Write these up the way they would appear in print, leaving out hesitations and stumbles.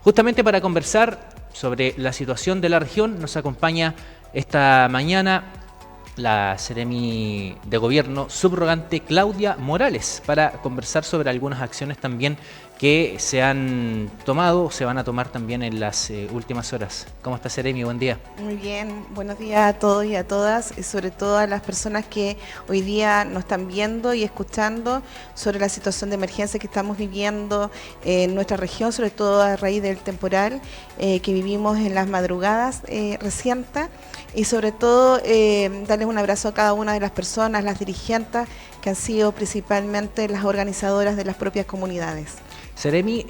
Justamente para conversar sobre la situación de la región nos acompaña esta mañana la Seremi de Gobierno subrogante Claudia Morales para conversar sobre algunas acciones también que se han tomado, se van a tomar también en las últimas horas. ¿Cómo está, Seremi? Buen día. Muy bien, buenos días a todos y a todas, y sobre todo a las personas que hoy día nos están viendo y escuchando sobre la situación de emergencia que estamos viviendo en nuestra región, sobre todo a raíz del temporal que vivimos en las madrugadas recientes, y sobre todo darles un abrazo a cada una de las personas, las dirigentes, que han sido principalmente las organizadoras de las propias comunidades. Seremi,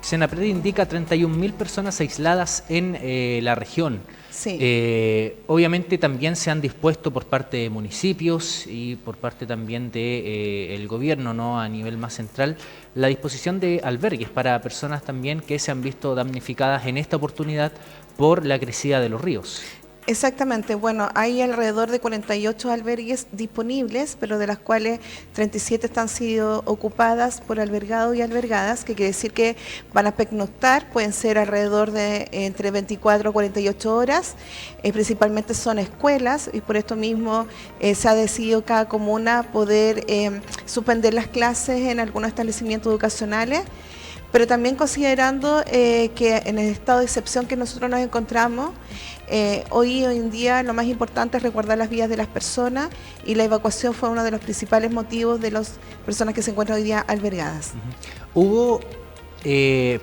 Senapred indica 31.000 personas aisladas en la región. Sí. Obviamente también se han dispuesto por parte de municipios y por parte también del gobierno, ¿no?, a nivel más central, la disposición de albergues para personas también que se han visto damnificadas en esta oportunidad por la crecida de los ríos. Exactamente, bueno, hay alrededor de 48 albergues disponibles, pero de las cuales 37 están sido ocupadas por albergados y albergadas, que quiere decir que van a pernoctar, pueden ser alrededor de entre 24 a 48 horas, principalmente son escuelas, y por esto mismo se ha decidido cada comuna poder suspender las clases en algunos establecimientos educacionales, pero también considerando que en el estado de excepción que nosotros nos encontramos, hoy en día lo más importante es resguardar las vidas de las personas, y la evacuación fue uno de los principales motivos de las personas que se encuentran hoy día albergadas. Hubo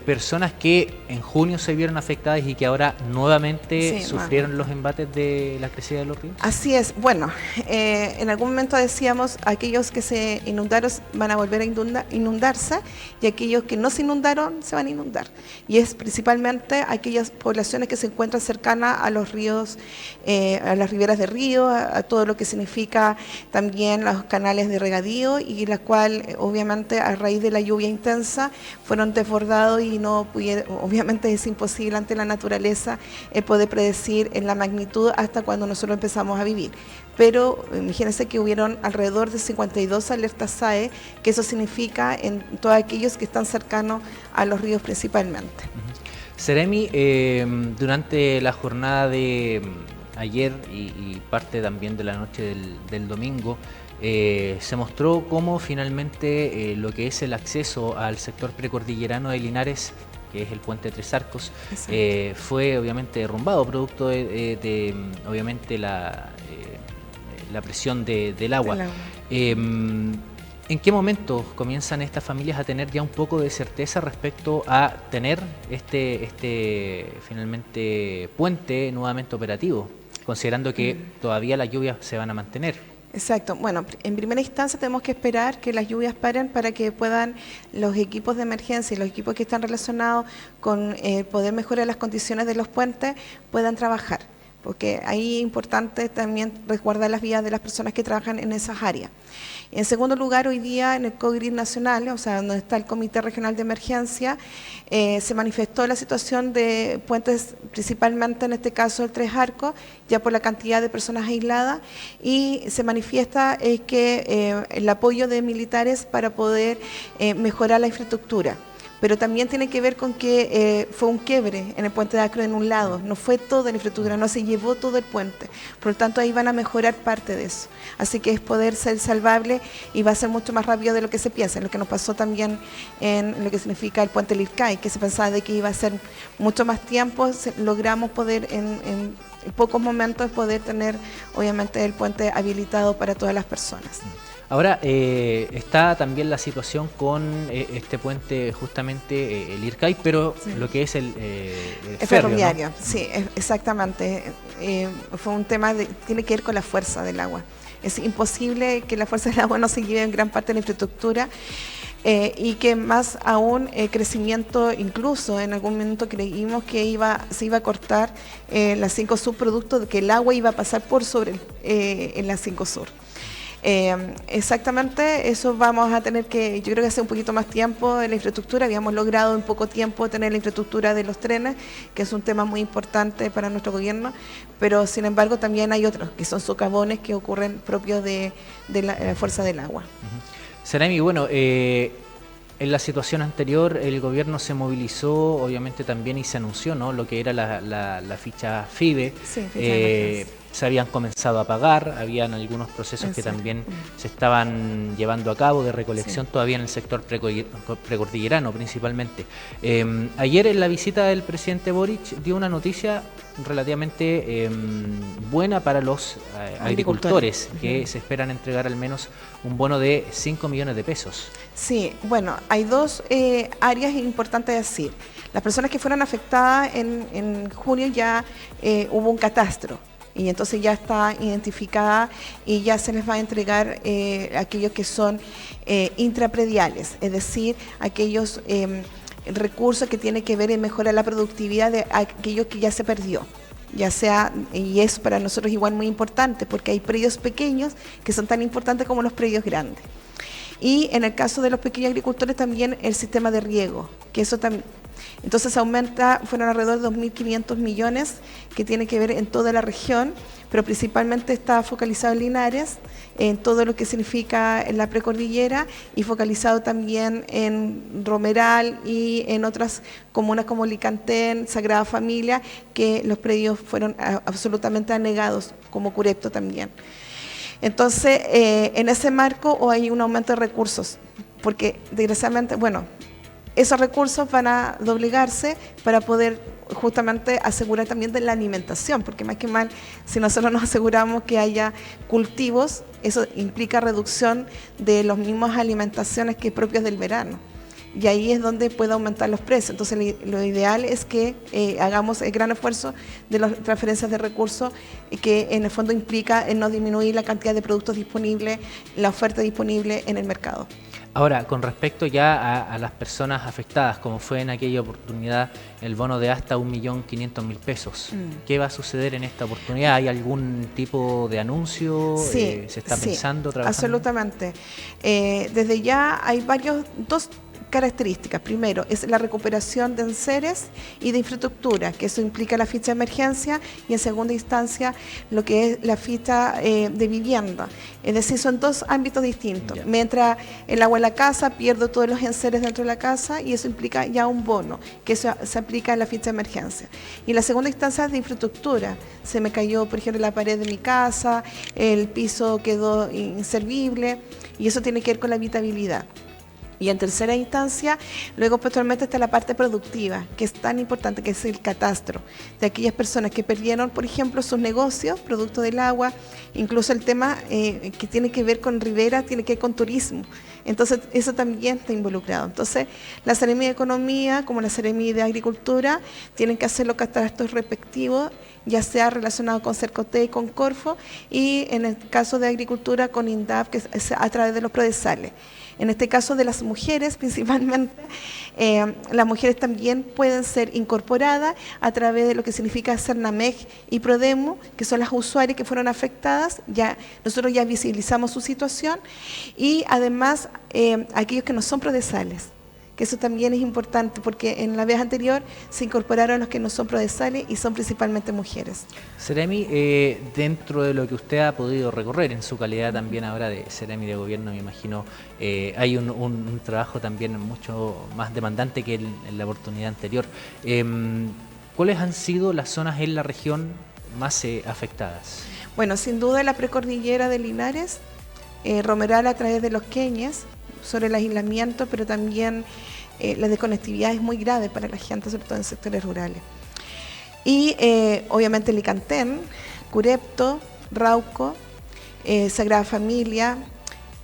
personas que en junio se vieron afectadas y que ahora nuevamente sufrieron los embates de la crecida de los ríos. Así es. Bueno, en algún momento decíamos, aquellos que se inundaron van a volver a inundarse, y aquellos que no se inundaron se van a inundar. Y es principalmente aquellas poblaciones que se encuentran cercanas a los ríos, a las riberas de río, a todo lo que significa también los canales de regadío, y la cual obviamente a raíz de la lluvia intensa fueron desbordados, y no pudieron, obviamente es imposible ante la naturaleza el poder predecir en la magnitud hasta cuando nosotros empezamos a vivir. Pero imagínense que hubieron alrededor de 52 alertas SAE, que eso significa en todos aquellos que están cercanos a los ríos principalmente. Seremi, durante la jornada de ayer y parte también de la noche del domingo, se mostró cómo finalmente lo que es el acceso al sector precordillerano de Linares, que es el puente Tres Arcos, fue obviamente derrumbado producto de obviamente la presión del agua. ¿En qué momento comienzan estas familias a tener ya un poco de certeza respecto a tener este finalmente puente nuevamente operativo, considerando que todavía las lluvias se van a mantener? Exacto. Bueno, en primera instancia tenemos que esperar que las lluvias paren para que puedan los equipos de emergencia y los equipos que están relacionados con poder mejorar las condiciones de los puentes puedan trabajar, porque ahí es importante también resguardar las vidas de las personas que trabajan en esas áreas. En segundo lugar, hoy día en el COGRID nacional, o sea, donde está el Comité Regional de Emergencia, se manifestó la situación de puentes, principalmente en este caso el Tres Arcos, ya por la cantidad de personas aisladas, y se manifiesta que el apoyo de militares para poder mejorar la infraestructura. Pero también tiene que ver con que fue un quiebre en el puente de Acro en un lado, no fue toda la infraestructura, no se llevó todo el puente, por lo tanto ahí van a mejorar parte de eso, así que es poder ser salvable y va a ser mucho más rápido de lo que se piensa, lo que nos pasó también en lo que significa el puente Lircay, que se pensaba de que iba a ser mucho más tiempo, logramos poder en pocos momentos poder tener obviamente el puente habilitado para todas las personas. Ahora, está también la situación con este puente, justamente el Ircay, pero sí, lo que es el ferroviario, ¿no? ¿No? Sí, exactamente. Fue un tema que tiene que ver con la fuerza del agua. Es imposible que la fuerza del agua no se lleve en gran parte de la infraestructura. Y que más aún crecimiento, incluso en algún momento creímos que se iba a cortar la 5 Sur, producto de que el agua iba a pasar por sobre en la 5 Sur. Exactamente, eso vamos a tener que, yo creo que hace un poquito más tiempo en la infraestructura, habíamos logrado en poco tiempo tener la infraestructura de los trenes, que es un tema muy importante para nuestro gobierno, pero sin embargo también hay otros, que son socavones que ocurren propios de la fuerza del agua. Seremi, bueno, En la situación anterior el gobierno se movilizó, obviamente también, y se anunció, ¿no?, lo que era la ficha FIBE. Sí, ficha de emergencia. Se habían comenzado a pagar, habían algunos procesos que también se estaban llevando a cabo de recolección todavía en el sector precordillerano principalmente. Ayer en la visita del presidente Boric dio una noticia relativamente buena para los agricultores, que se esperan entregar al menos un bono de 5 millones de pesos. Sí, bueno, hay dos áreas importantes a decir. Las personas que fueron afectadas en junio ya hubo un catastro y entonces ya está identificada y ya se les va a entregar aquellos que son intraprediales, es decir, aquellos recursos que tienen que ver en mejorar la productividad de aquello que ya se perdió. Ya sea, y es para nosotros igual muy importante, porque hay predios pequeños que son tan importantes como los predios grandes. Y en el caso de los pequeños agricultores también el sistema de riego, que eso también, entonces aumenta, fueron alrededor de 2.500 millones que tiene que ver en toda la región, pero principalmente está focalizado en Linares, en todo lo que significa en la precordillera y focalizado también en Romeral y en otras comunas como Licantén, Sagrada Familia, que los predios fueron absolutamente anegados, como Curepto también. Entonces, en ese marco hay un aumento de recursos, porque desgraciadamente, bueno, esos recursos van a doblegarse para poder justamente asegurar también de la alimentación, porque más que mal, si nosotros nos aseguramos que haya cultivos, eso implica reducción de las mismas alimentaciones que propias del verano. Y ahí es donde puede aumentar los precios. Entonces lo ideal es que hagamos el gran esfuerzo de las transferencias de recursos, que en el fondo implica en no disminuir la cantidad de productos disponibles, la oferta disponible en el mercado. Ahora, con respecto ya a las personas afectadas, como fue en aquella oportunidad el bono de hasta 1.500.000 pesos, ¿qué va a suceder en esta oportunidad? ¿Hay algún tipo de anuncio? Sí, ¿Se está pensando, trabajando? Absolutamente. Desde ya hay dos características. Primero, es la recuperación de enseres y de infraestructura, que eso implica la ficha de emergencia, y en segunda instancia lo que es la ficha de vivienda. Es decir, son dos ámbitos distintos. Yeah. Mientras el agua en la casa, pierdo todos los enseres dentro de la casa y eso implica ya un bono, que eso se aplica en la ficha de emergencia. Y la segunda instancia es de infraestructura. Se me cayó, por ejemplo, la pared de mi casa, el piso quedó inservible y eso tiene que ver con la habitabilidad. Y en tercera instancia, luego posteriormente está la parte productiva, que es tan importante, que es el catastro, de aquellas personas que perdieron, por ejemplo, sus negocios, producto del agua, incluso el tema que tiene que ver con ribera, tiene que ver con turismo. Entonces, eso también está involucrado. Entonces, la Seremi de Economía, como la Seremi de Agricultura, tienen que hacer los catastros respectivos, ya sea relacionado con Cercote y con Corfo, y en el caso de Agricultura con INDAP, que es a través de los prodesales. En este caso de las mujeres principalmente, las mujeres también pueden ser incorporadas a través de lo que significa Cernameg y Prodemo, que son las usuarias que fueron afectadas. Nosotros ya visibilizamos su situación y además aquellos que no son prodesales, que eso también es importante porque en la vez anterior se incorporaron los que no son prodesales y son principalmente mujeres. Seremi, dentro de lo que usted ha podido recorrer en su calidad también ahora de Seremi de Gobierno, me imagino, hay un trabajo también mucho más demandante que en la oportunidad anterior. ¿Cuáles han sido las zonas en la región más afectadas? Bueno, sin duda la precordillera de Linares, Romeral a través de los Queñes, sobre el aislamiento, pero también la desconectividad es muy grave para la gente, sobre todo en sectores rurales. Y obviamente Licantén, Curepto, Rauco, Sagrada Familia,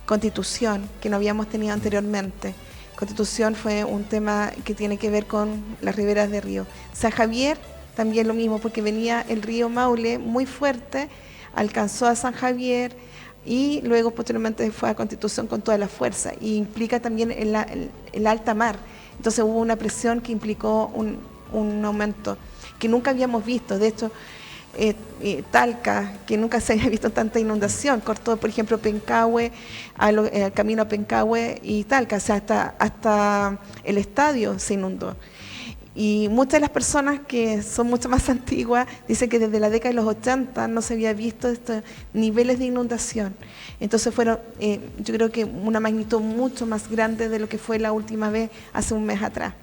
Constitución, que no habíamos tenido anteriormente. Constitución fue un tema que tiene que ver con las riberas de río. San Javier, también lo mismo, porque venía el río Maule muy fuerte, alcanzó a San Javier, y luego posteriormente fue a Constitución con toda la fuerza y implica también el alta mar. Entonces hubo una presión que implicó un aumento que nunca habíamos visto. De hecho, Talca, que nunca se había visto tanta inundación, cortó por ejemplo Pencahue, al camino a Pencahue y Talca, o sea, hasta el estadio se inundó. Y muchas de las personas que son mucho más antiguas dicen que desde la década de los 80 no se había visto estos niveles de inundación. Entonces fueron, yo creo que una magnitud mucho más grande de lo que fue la última vez hace un mes atrás.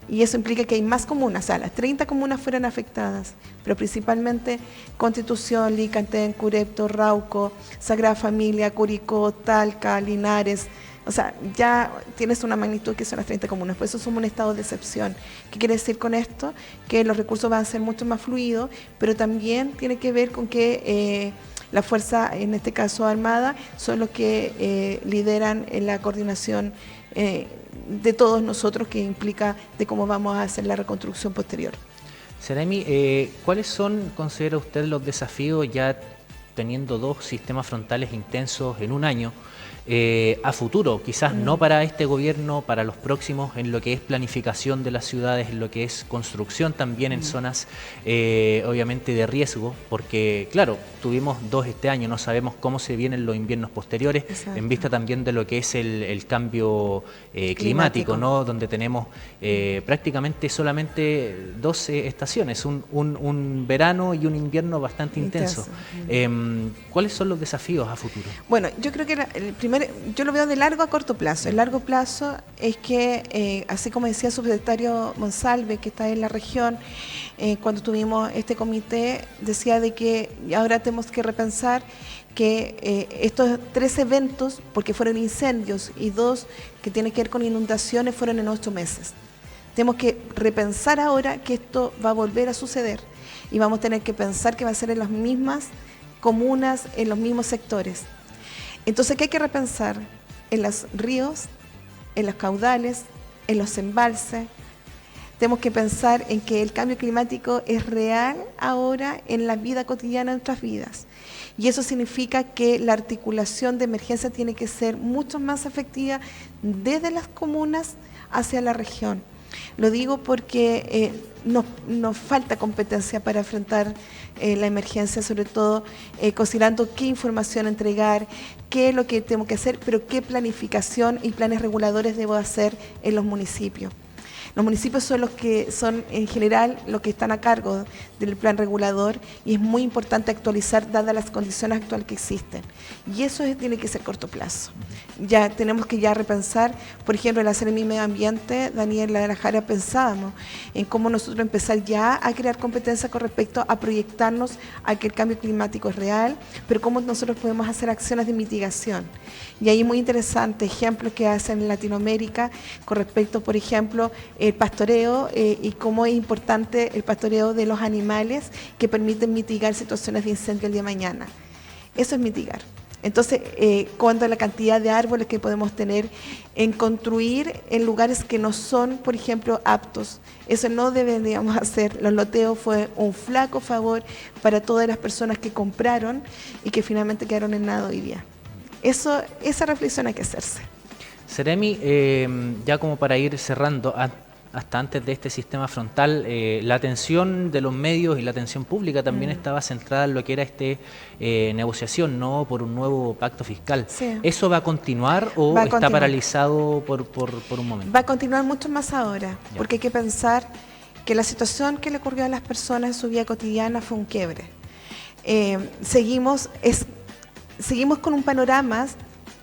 Y eso implica que hay más comunas, o sea, las 30 comunas fueron afectadas, pero principalmente Constitución, Licantén, Curepto, Rauco, Sagrada Familia, Curicó, Talca, Linares. O sea, ya tienes una magnitud que son las 30 comunas, por eso somos un estado de excepción. ¿Qué quiere decir con esto? Que los recursos van a ser mucho más fluidos, pero también tiene que ver con que la fuerza, en este caso armada, son los que lideran en la coordinación de todos nosotros, que implica de cómo vamos a hacer la reconstrucción posterior. Seremi, ¿cuáles son, considera usted, los desafíos ya teniendo 2 sistemas frontales intensos en un año? A futuro, quizás no para este gobierno, para los próximos, en lo que es planificación de las ciudades, en lo que es construcción también en zonas obviamente de riesgo, porque claro, tuvimos 2 este año, no sabemos cómo se vienen los inviernos posteriores. Exacto. En vista también de lo que es el cambio climático, ¿no? Donde tenemos prácticamente solamente 12 estaciones, un verano y un invierno bastante intenso. ¿Cuáles son los desafíos a futuro? Bueno, yo creo que el primer, yo lo veo de largo a corto plazo. El largo plazo es que, así como decía el subsecretario Monsalve, que está en la región, cuando tuvimos este comité, decía de que ahora tenemos que repensar que estos 3 eventos, porque fueron incendios, y 2 que tienen que ver con inundaciones, fueron en 8 meses. Tenemos que repensar ahora que esto va a volver a suceder y vamos a tener que pensar que va a ser en las mismas comunas, en los mismos sectores. Entonces, ¿qué hay que repensar? En los ríos, en los caudales, en los embalses. Tenemos que pensar en que el cambio climático es real ahora en la vida cotidiana de nuestras vidas. Y eso significa que la articulación de emergencia tiene que ser mucho más efectiva desde las comunas hacia la región. Lo digo porque nos falta competencia para enfrentar la emergencia, sobre todo considerando qué información entregar, qué es lo que tengo que hacer, pero qué planificación y planes reguladores debo hacer en los municipios. Los municipios son los que son en general los que están a cargo del plan regulador y es muy importante actualizar dadas las condiciones actuales que existen. Y eso tiene que ser corto plazo. Ya tenemos que repensar, por ejemplo, en la Seremi Medio Ambiente, Daniela de la Jara, pensábamos en cómo nosotros empezar ya a crear competencia con respecto a proyectarnos a que el cambio climático es real, pero cómo nosotros podemos hacer acciones de mitigación. Y ahí muy interesante ejemplos que hacen en Latinoamérica con respecto, por ejemplo, el pastoreo y cómo es importante el pastoreo de los animales que permiten mitigar situaciones de incendio el día de mañana. Eso es mitigar. Entonces, cuando la cantidad de árboles que podemos tener en construir en lugares que no son, por ejemplo, aptos, eso no deberíamos hacer. Los loteos fue un flaco favor para todas las personas que compraron y que finalmente quedaron en nada hoy día. Esa reflexión hay que hacerse. Seremi, ya como para ir cerrando, hasta antes de este sistema frontal, la atención de los medios y la atención pública también estaba centrada en lo que era negociación, ¿no?, por un nuevo pacto fiscal. Sí. ¿Eso va a continuar o está paralizado por un momento? Va a continuar mucho más ahora, porque hay que pensar que la situación que le ocurrió a las personas en su vida cotidiana fue un quiebre. Seguimos con un panorama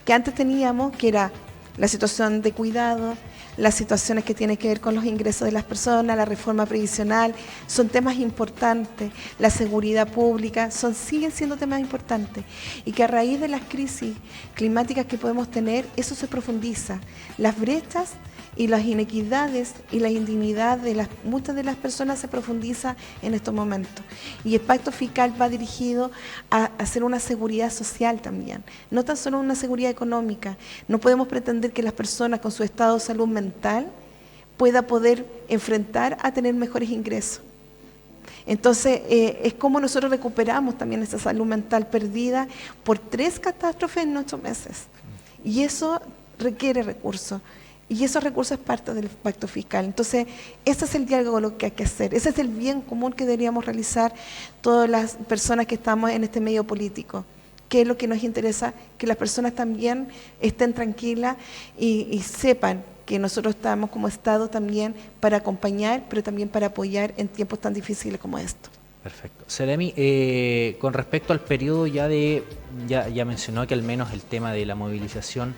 que antes teníamos, que era la situación de cuidado, las situaciones que tienen que ver con los ingresos de las personas, la reforma previsional, son temas importantes, la seguridad pública, siguen siendo temas importantes y que a raíz de las crisis climáticas que podemos tener, eso se profundiza. Las brechas y las inequidades y la indignidad de muchas de las personas se profundiza en estos momentos. Y el pacto fiscal va dirigido a hacer una seguridad social también, no tan solo una seguridad económica. No podemos pretender que las personas con su estado de salud mental pueda poder enfrentar a tener mejores ingresos. Entonces, es como nosotros recuperamos también esa salud mental perdida por 3 catástrofes en 8 meses. Y eso requiere recursos. Y esos recursos es parte del pacto fiscal. Entonces, ese es el diálogo lo que hay que hacer. Ese es el bien común que deberíamos realizar todas las personas que estamos en este medio político. ¿Qué es lo que nos interesa? Que las personas también estén tranquilas y sepan que nosotros estamos como Estado también para acompañar, pero también para apoyar en tiempos tan difíciles como estos. Perfecto. Seremi, con respecto al periodo ya mencionó que al menos el tema de la movilización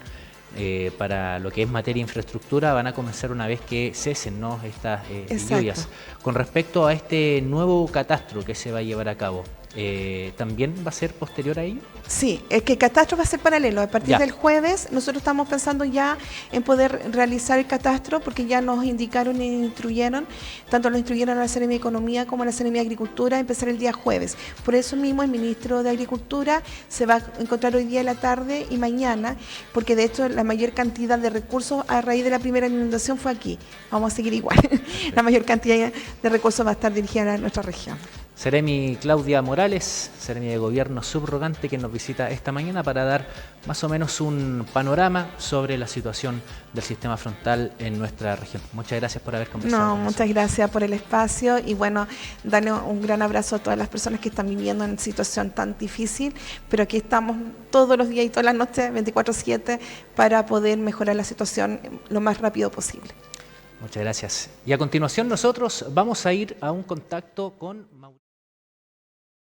para lo que es materia de infraestructura van a comenzar una vez que cesen, ¿no?, estas lluvias. Con respecto a este nuevo catastro que se va a llevar a cabo, ¿también va a ser posterior a ello? Sí, es que el catastro va a ser paralelo. A partir del jueves nosotros estamos pensando ya en poder realizar el catastro porque ya nos indicaron y instruyeron, tanto lo instruyeron a la Seremia de Economía como a la Seremia de Agricultura, a empezar el día jueves. Por eso mismo el ministro de Agricultura se va a encontrar hoy día en la tarde y mañana, porque de hecho la mayor cantidad de recursos a raíz de la primera inundación fue aquí. Vamos a seguir igual. La mayor cantidad de recursos va a estar dirigida a nuestra región. Seremi Claudia Morales, Seremi de Gobierno subrogante, que nos visita esta mañana para dar más o menos un panorama sobre la situación del sistema frontal en nuestra región. Muchas gracias por haber conversado. No, muchas gracias por el espacio y bueno, darle un gran abrazo a todas las personas que están viviendo en situación tan difícil, pero aquí estamos todos los días y todas las noches, 24/7, para poder mejorar la situación lo más rápido posible. Muchas gracias. Y a continuación nosotros vamos a ir a un contacto con Mauricio.